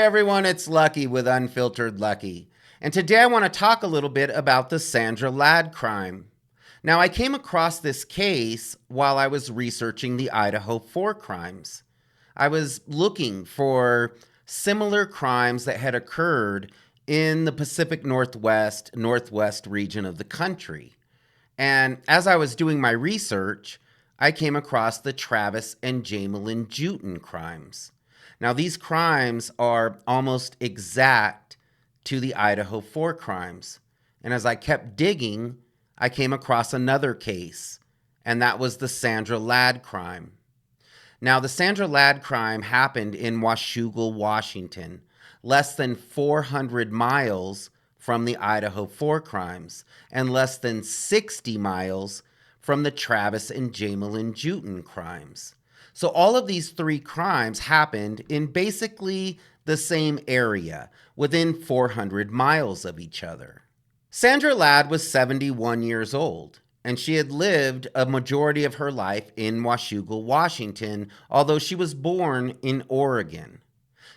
everyone, it's Lucky with Unfiltered Lucky. And today I want to talk a little bit about the Sandra Ladd crime. Now, I came across this case while I was researching the Idaho 4 crimes. I was looking for similar crimes that had occurred in the Pacific Northwest region of the country. And as I was doing my research, I came across the Travis and Jamelyn Jutin crimes. Now, these crimes are almost exact to the Idaho 4 crimes. And as I kept digging, I came across another case, and that was the Sandra Ladd crime. Now, the Sandra Ladd crime happened in Washougal, Washington, less than 400 miles from the Idaho 4 crimes, and less than 60 miles from the Travis and Jamelyn Jutin crimes. So all of these three crimes happened in basically the same area, within 400 miles of each other. Sandra Ladd was 71 years old, and she had lived a majority of her life in Washougal, Washington, although she was born in Oregon.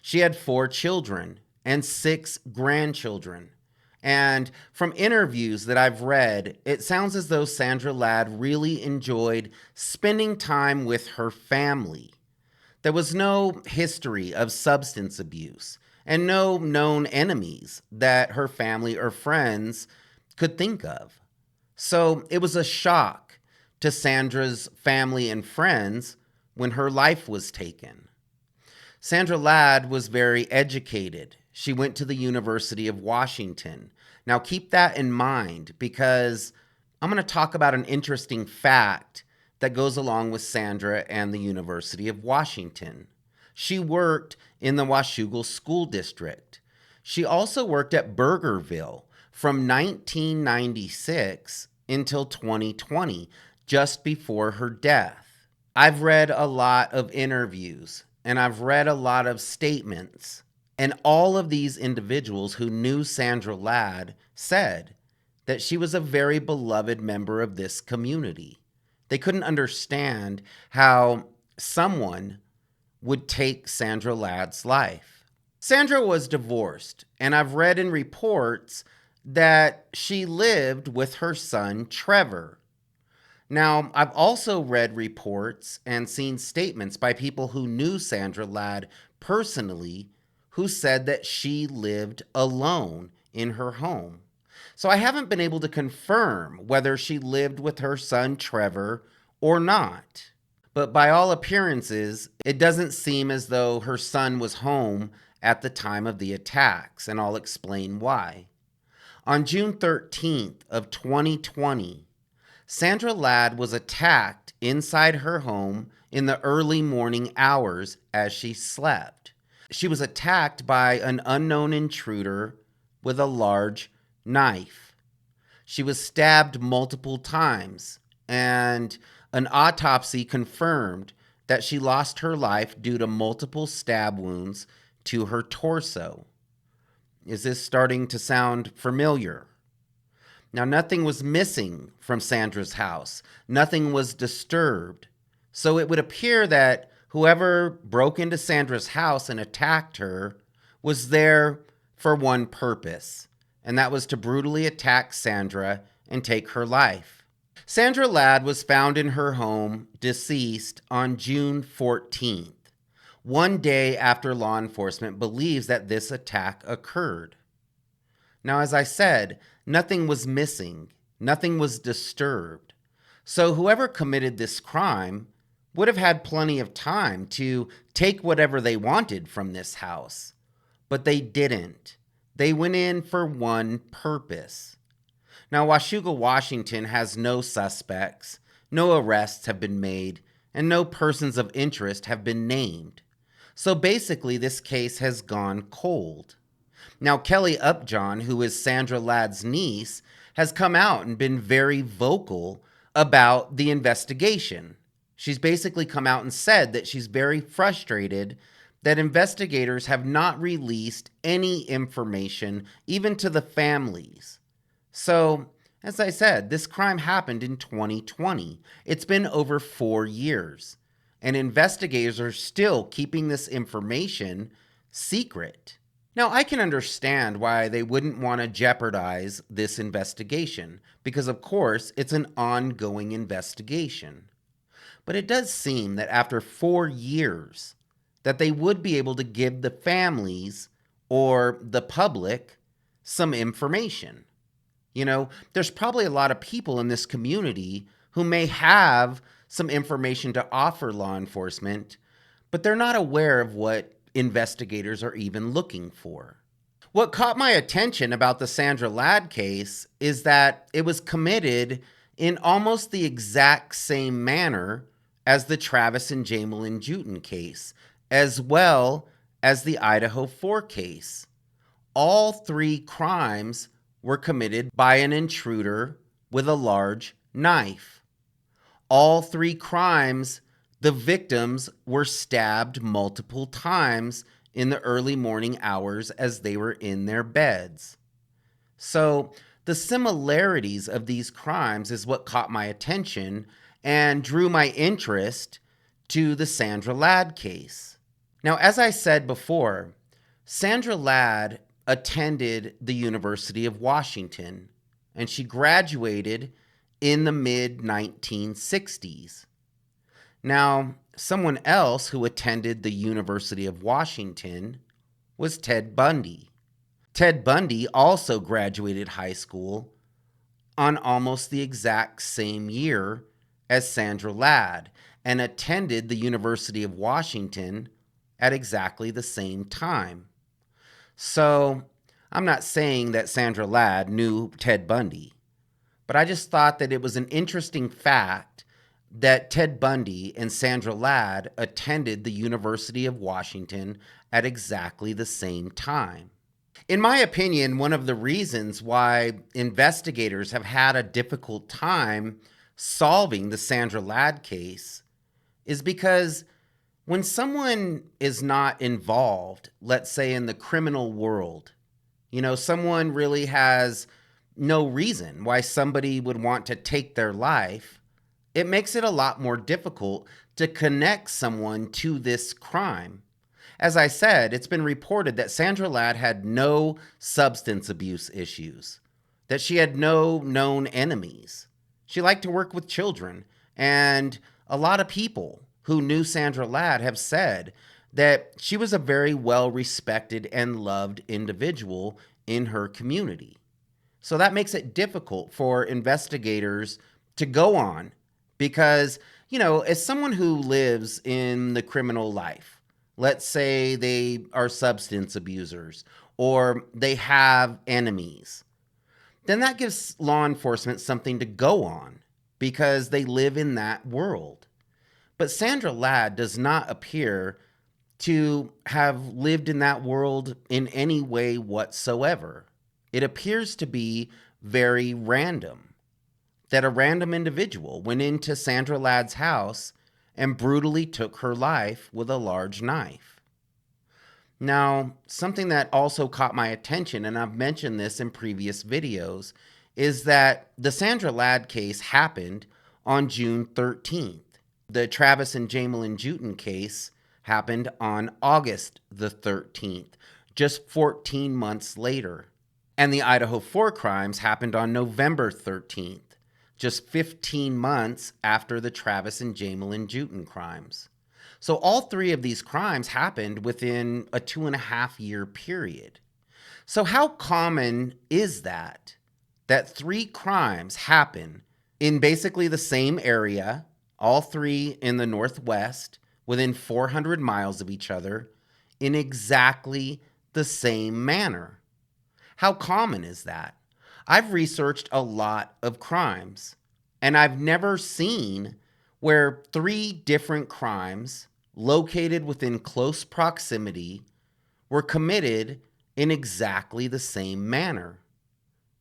She had 4 children and 6 grandchildren. And from interviews that I've read, it sounds as though Sandra Ladd really enjoyed spending time with her family. There was no history of substance abuse and no known enemies that her family or friends could think of. So it was a shock to Sandra's family and friends when her life was taken. Sandra Ladd was very educated. She went to the University of Washington. Now keep that in mind because I'm going to talk about an interesting fact that goes along with Sandra and the University of Washington. She worked in the Washougal School District. She also worked at Burgerville from 1996 until 2020, just before her death. I've read a lot of interviews and I've read a lot of statements. And all of these individuals who knew Sandra Ladd said that she was a very beloved member of this community. They couldn't understand how someone would take Sandra Ladd's life. Sandra was divorced, and I've read in reports that she lived with her son, Trevor. Now, I've also read reports and seen statements by people who knew Sandra Ladd personally who said that she lived alone in her home. So I haven't been able to confirm whether she lived with her son Trevor or not. But by all appearances, it doesn't seem as though her son was home at the time of the attacks, and I'll explain why. On June 13th of 2020, Sandra Ladd was attacked inside her home in the early morning hours as she slept. She was attacked by an unknown intruder with a large knife. She was stabbed multiple times, and an autopsy confirmed that she lost her life due to multiple stab wounds to her torso. Is this starting to sound familiar? Now, nothing was missing from Sandra's house. Nothing was disturbed. So it would appear that whoever broke into Sandra's house and attacked her was there for one purpose, and that was to brutally attack Sandra and take her life. Sandra Ladd was found in her home, deceased, on June 14th, one day after law enforcement believes that this attack occurred. Now, as I said, nothing was missing, nothing was disturbed. So whoever committed this crime would have had plenty of time to take whatever they wanted from this house. But they didn't. They went in for one purpose. Now, Washougal, Washington has no suspects, no arrests have been made, and no persons of interest have been named. So basically, this case has gone cold. Now, Kelly Upjohn, who is Sandra Ladd's niece, has come out and been very vocal about the investigation. She's basically come out and said that she's very frustrated that investigators have not released any information, even to the families. So, as I said, this crime happened in 2020. It's been over 4 years, and investigators are still keeping this information secret. Now, I can understand why they wouldn't want to jeopardize this investigation, because of course it's an ongoing investigation. But it does seem that after 4 years, that they would be able to give the families or the public some information. There's probably a lot of people in this community who may have some information to offer law enforcement, but they're not aware of what investigators are even looking for. What caught my attention about the Sandra Ladd case is that it was committed in almost the exact same manner as the Travis and Jamelin Jutin case, as well as the Idaho 4 case. All 3 crimes were committed by an intruder with a large knife. All 3 crimes, the victims were stabbed multiple times in the early morning hours as they were in their beds. So the similarities of these crimes is what caught my attention and drew my interest to the Sandra Ladd case. Now, as I said before, Sandra Ladd attended the University of Washington, and she graduated in the mid-1960s. Now, someone else who attended the University of Washington was Ted Bundy. Ted Bundy also graduated high school on almost the exact same year as Sandra Ladd and attended the University of Washington at exactly the same time. So, I'm not saying that Sandra Ladd knew Ted Bundy, but I just thought that it was an interesting fact that Ted Bundy and Sandra Ladd attended the University of Washington at exactly the same time. In my opinion, one of the reasons why investigators have had a difficult time solving the Sandra Ladd case is because when someone is not involved, let's say in the criminal world, someone really has no reason why somebody would want to take their life, it makes it a lot more difficult to connect someone to this crime. As I said, it's been reported that Sandra Ladd had no substance abuse issues, that she had no known enemies. She liked to work with children, and a lot of people who knew Sandra Ladd have said that she was a very well-respected and loved individual in her community. So that makes it difficult for investigators to go on because, as someone who lives in the criminal life, let's say they are substance abusers or they have enemies, then that gives law enforcement something to go on because they live in that world. But Sandra Ladd does not appear to have lived in that world in any way whatsoever. It appears to be very random, that a random individual went into Sandra Ladd's house and brutally took her life with a large knife. Now, something that also caught my attention, and I've mentioned this in previous videos, is that the Sandra Ladd case happened on June 13th. The Travis and Jamelin Jutin case happened on August the 13th, just 14 months later. And the Idaho 4 crimes happened on November 13th, just 15 months after the Travis and Jamelin Jutin crimes. So all 3 of these crimes happened within a 2.5-year period. So how common is that 3 crimes happen in basically the same area, all 3 in the Northwest, within 400 miles of each other, in exactly the same manner? How common is that? I've researched a lot of crimes, and I've never seen where 3 different crimes located within close proximity were committed in exactly the same manner.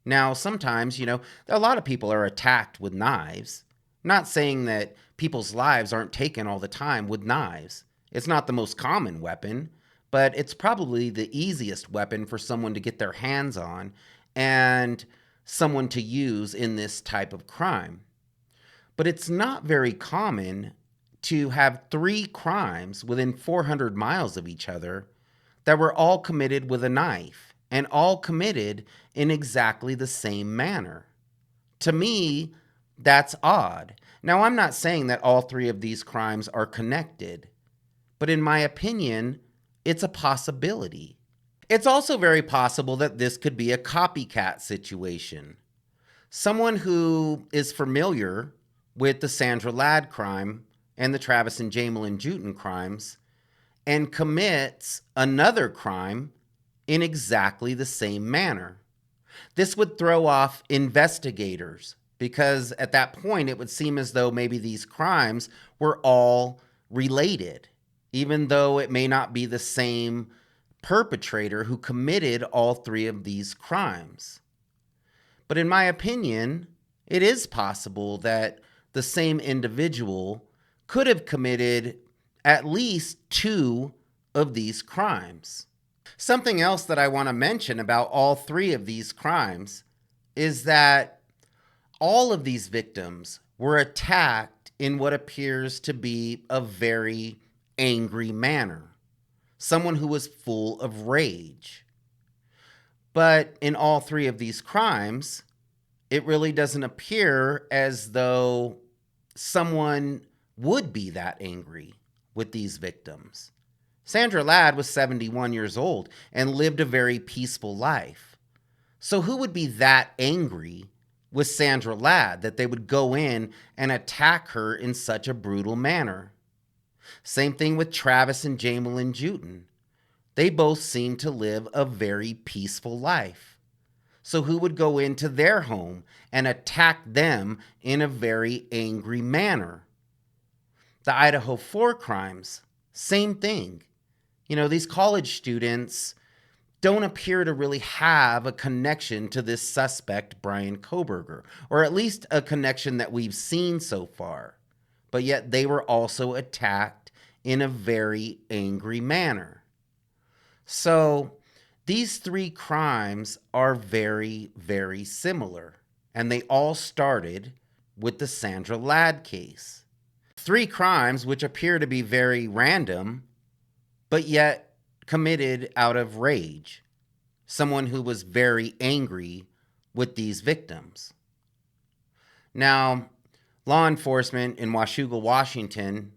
Now, sometimes, a lot of people are attacked with knives. I'm not saying that people's lives aren't taken all the time with knives. It's not the most common weapon, but it's probably the easiest weapon for someone to get their hands on and someone to use in this type of crime. But it's not very common to have 3 crimes within 400 miles of each other that were all committed with a knife and all committed in exactly the same manner. To me, that's odd. Now, I'm not saying that all three of these crimes are connected, but in my opinion, it's a possibility. It's also very possible that this could be a copycat situation. Someone who is familiar with the Sandra Ladd crime and the Travis and Jamelin Jutin crimes and commits another crime in exactly the same manner. This would throw off investigators because at that point it would seem as though maybe these crimes were all related, even though it may not be the same perpetrator who committed all three of these crimes. But in my opinion, it is possible that the same individual could have committed at least two of these crimes. Something else that I want to mention about all three of these crimes is that all of these victims were attacked in what appears to be a very angry manner. Someone who was full of rage. But in all three of these crimes, it really doesn't appear as though someone would be that angry with these victims. Sandra Ladd was 71 years old and lived a very peaceful life. So who would be that angry with Sandra Ladd that they would go in and attack her in such a brutal manner? Same thing with Travis and Jamelin Jutin. They both seem to live a very peaceful life. So who would go into their home and attack them in a very angry manner? The Idaho 4 crimes, same thing. You know, these college students don't appear to really have a connection to this suspect, Bryan Kohberger, or at least a connection that we've seen so far. But yet they were also attacked in a very angry manner. So these three crimes are very, very similar, and they all started with the Sandra Ladd case. Three crimes which appear to be very random, but yet committed out of rage. Someone who was very angry with these victims. Now, law enforcement in Washougal, Washington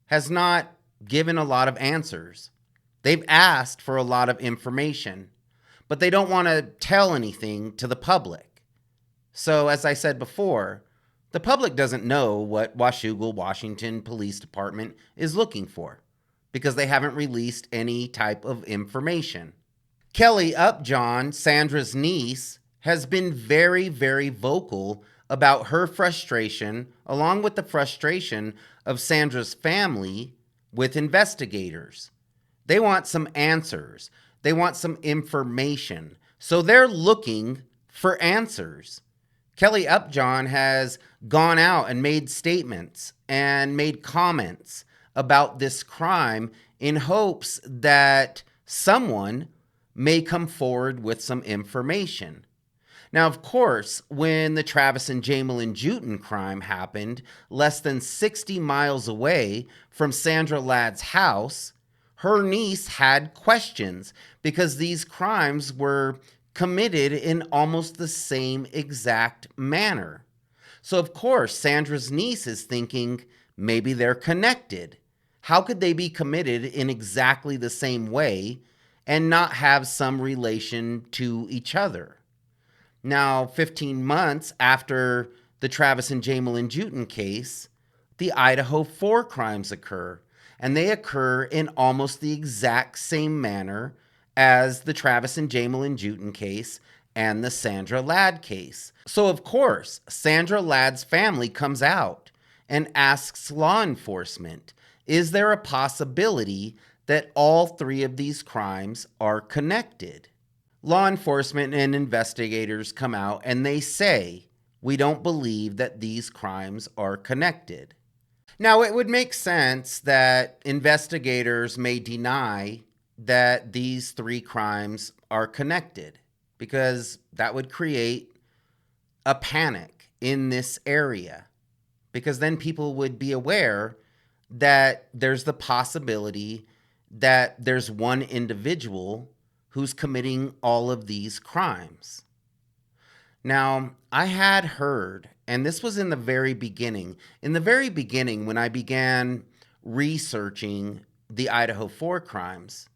has not given a lot of answers. They've asked for a lot of information, but they don't want to tell anything to the public. So, as I said before, the public doesn't know what Washougal, Washington Police Department is looking for because they haven't released any type of information. Kelly Upjohn, Sandra's niece, has been very, very vocal about her frustration, along with the frustration of Sandra's family, with investigators. They want some answers. They want some information. So they're looking for answers. Kelly Upjohn has gone out and made statements and made comments about this crime in hopes that someone may come forward with some information. Now, of course, when the Travis and Jamelin Jutin crime happened less than 60 miles away from Sandra Ladd's house, her niece had questions because these crimes were committed in almost the same exact manner. So, of course, Sandra's niece is thinking maybe they're connected. How could they be committed in exactly the same way and not have some relation to each other? Now, 15 months after the Travis and Jamelin Jutin case, the Idaho 4 crimes occur, and they occur in almost the exact same manner as the Travis and Jamelin Jutin case and the Sandra Ladd case. So, of course, Sandra Ladd's family comes out and asks law enforcement, is there a possibility that all three of these crimes are connected? Law enforcement and investigators come out and they say, we don't believe that these crimes are connected. Now, it would make sense that investigators may deny that these three crimes are connected because that would create a panic in this area, because then people would be aware that there's the possibility that there's one individual who's committing all of these crimes. Now, I had heard, and this was in the very beginning, when I began researching the Idaho 4 crimes,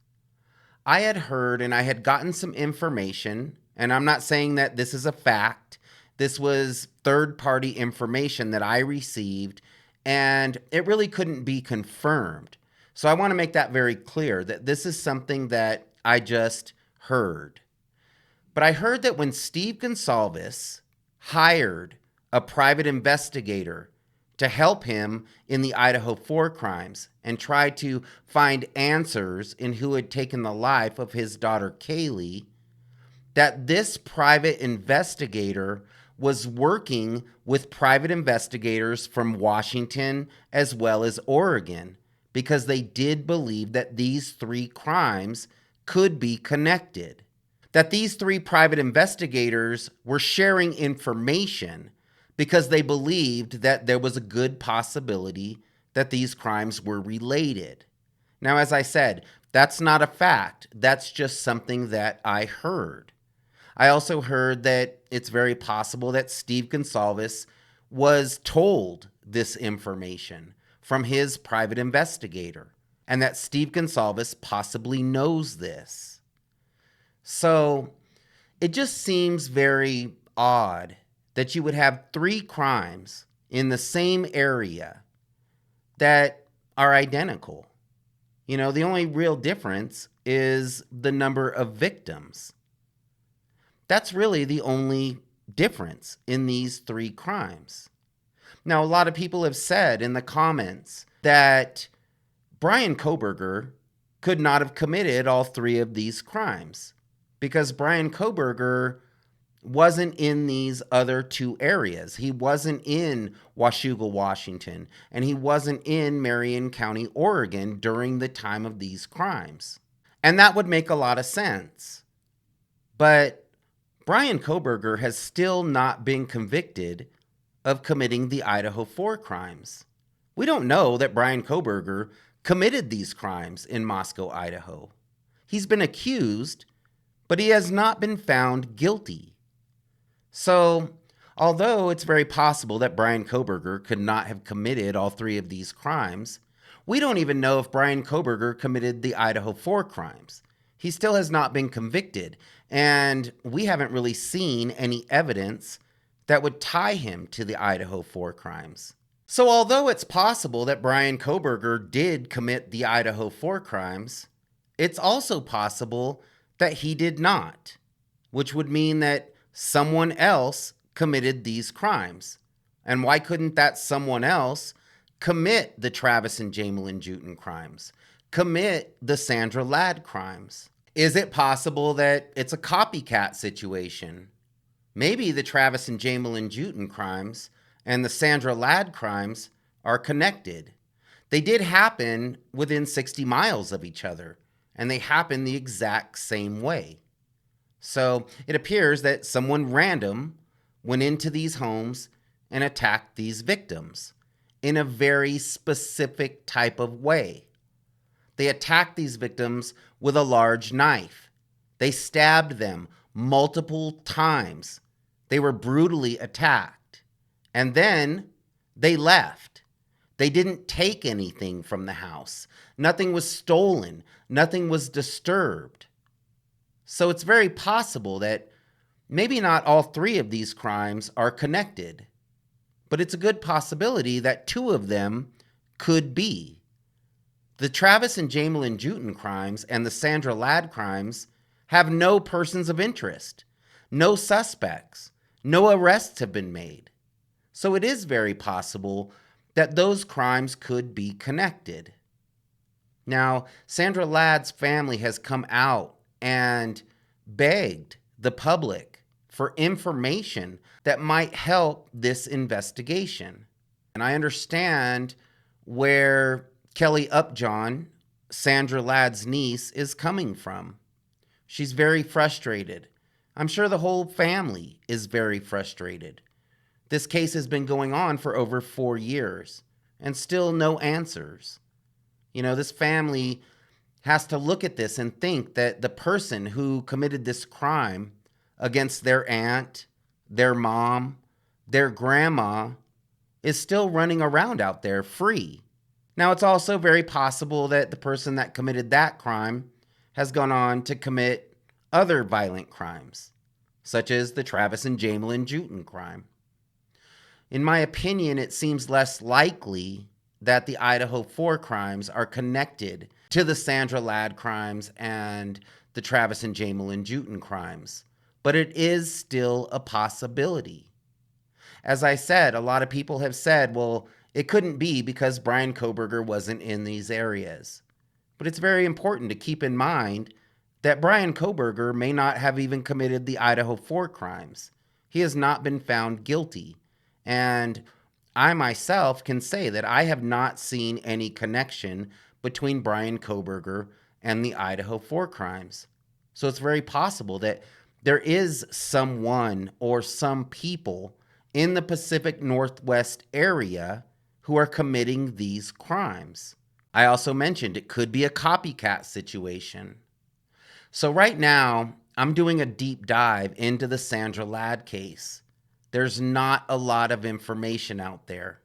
I had heard and I had gotten some information, and I'm not saying that this is a fact. This was third party information that I received, and it really couldn't be confirmed. So I want to make that very clear that this is something that I just heard. But I heard that when Steve Gonsalves hired a private investigator to help him in the Idaho 4 crimes and try to find answers in who had taken the life of his daughter Kaylee, that this private investigator was working with private investigators from Washington as well as Oregon, because they did believe that these three crimes could be connected. That these three private investigators were sharing information because they believed that there was a good possibility that these crimes were related. Now, as I said, that's not a fact. That's just something that I heard. I also heard that it's very possible that Steve Gonsalves was told this information from his private investigator, and that Steve Gonsalves possibly knows this. So it just seems very odd that you would have three crimes in the same area that are identical. You know, the only real difference is the number of victims. That's really the only difference in these three crimes. Now, a lot of people have said in the comments that Bryan Kohberger could not have committed all three of these crimes because Bryan Kohberger wasn't in these other two areas. He wasn't in Washougal, Washington, and he wasn't in Marion County, Oregon during the time of these crimes. And that would make a lot of sense. But Bryan Kohberger has still not been convicted of committing the Idaho 4 crimes. We don't know that Bryan Kohberger committed these crimes in Moscow, Idaho. He's been accused, but he has not been found guilty. So, although it's very possible that Bryan Kohberger could not have committed all three of these crimes, we don't even know if Bryan Kohberger committed the Idaho 4 crimes. He still has not been convicted, and we haven't really seen any evidence that would tie him to the Idaho 4 crimes. So although it's possible that Bryan Kohberger did commit the Idaho 4 crimes, it's also possible that he did not, which would mean that someone else committed these crimes. And why couldn't that someone else commit the Travis and Jamelin Jutin crimes, commit the Sandra Ladd crimes? Is it possible that it's a copycat situation? Maybe the Travis and Jamelin Jutin crimes and the Sandra Ladd crimes are connected. They did happen within 60 miles of each other, and they happened the exact same way. So it appears that someone random went into these homes and attacked these victims in a very specific type of way. They attacked these victims with a large knife. They stabbed them multiple times. They were brutally attacked. And then they left. They didn't take anything from the house. Nothing was stolen. Nothing was disturbed. So it's very possible that maybe not all three of these crimes are connected, but it's a good possibility that two of them could be. The Travis and Jamelin Jutin crimes and the Sandra Ladd crimes have no persons of interest, no suspects, no arrests have been made. So it is very possible that those crimes could be connected. Now, Sandra Ladd's family has come out and begged the public for information that might help this investigation. And I understand where Kelly Upjohn, Sandra Ladd's niece, is coming from. She's very frustrated. I'm sure the whole family is very frustrated. This case has been going on for over 4 years and still no answers. You know, this family has to look at this and think that the person who committed this crime against their aunt, their mom, their grandma is still running around out there free. Now, it's also very possible that the person that committed that crime has gone on to commit other violent crimes, such as the Travis and Jamelin Jutin crime. In my opinion, it seems less likely that the Idaho 4 crimes are connected to the Sandra Ladd crimes and the Travis and Jamelin Jutin crimes, but it is still a possibility. As I said, a lot of people have said, well, it couldn't be because Bryan Kohberger wasn't in these areas. But it's very important to keep in mind that Bryan Kohberger may not have even committed the Idaho 4 crimes. He has not been found guilty. And I myself can say that I have not seen any connection between Bryan Kohberger and the Idaho 4 crimes. So it's very possible that there is someone or some people in the Pacific Northwest area who are committing these crimes. I also mentioned it could be a copycat situation. So right now, I'm doing a deep dive into the Sandra Ladd case. There's not a lot of information out there.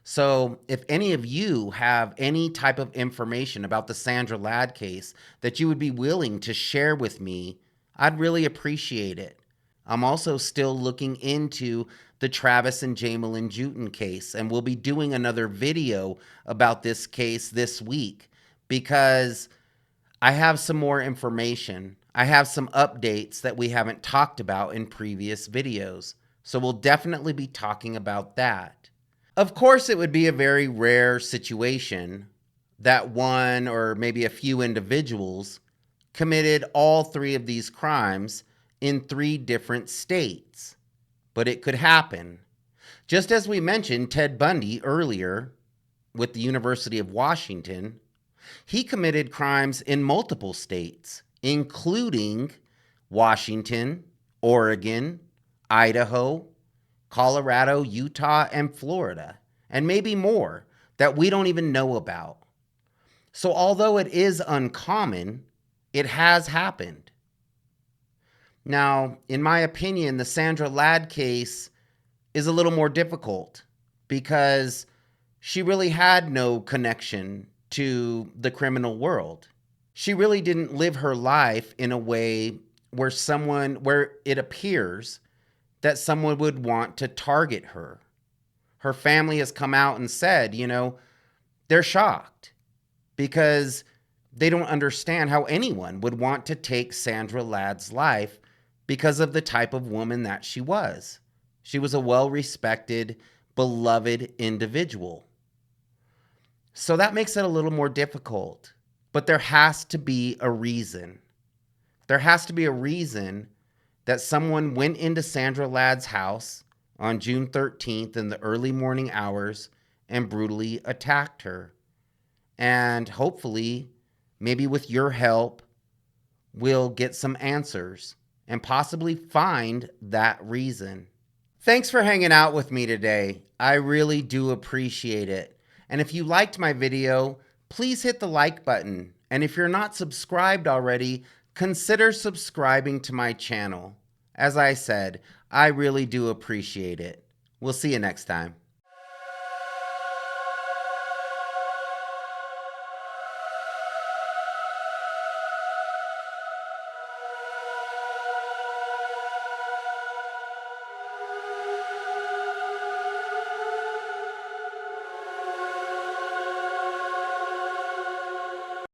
So if any of you have any type of information about the Sandra Ladd case that you would be willing to share with me, I'd really appreciate it. I'm also still looking into the Travis and Jamelin Jutin case, and we'll be doing another video about this case this week because I have some more information. I have some updates that we haven't talked about in previous videos, so we'll definitely be talking about that. Of course, it would be a very rare situation that one or maybe a few individuals committed all three of these crimes in 3 different states. But it could happen. Just as we mentioned Ted Bundy earlier with the University of Washington, he committed crimes in multiple states, including Washington, Oregon, Idaho, Colorado, Utah, and Florida, and maybe more that we don't even know about. So although it is uncommon, it has happened. Now, in my opinion, the Sandra Ladd case is a little more difficult because she really had no connection to the criminal world. She really didn't live her life in a way where it appears that someone would want to target her. Her family has come out and said, they're shocked because they don't understand how anyone would want to take Sandra Ladd's life because of the type of woman that she was. She was a well-respected, beloved individual. So that makes it a little more difficult. But there has to be a reason. There has to be a reason that someone went into Sandra Ladd's house on June 13th in the early morning hours and brutally attacked her. And hopefully, maybe with your help, we'll get some answers and possibly find that reason. Thanks for hanging out with me today. I really do appreciate it. And if you liked my video, please hit the like button. And if you're not subscribed already, consider subscribing to my channel. As I said, I really do appreciate it. We'll see you next time.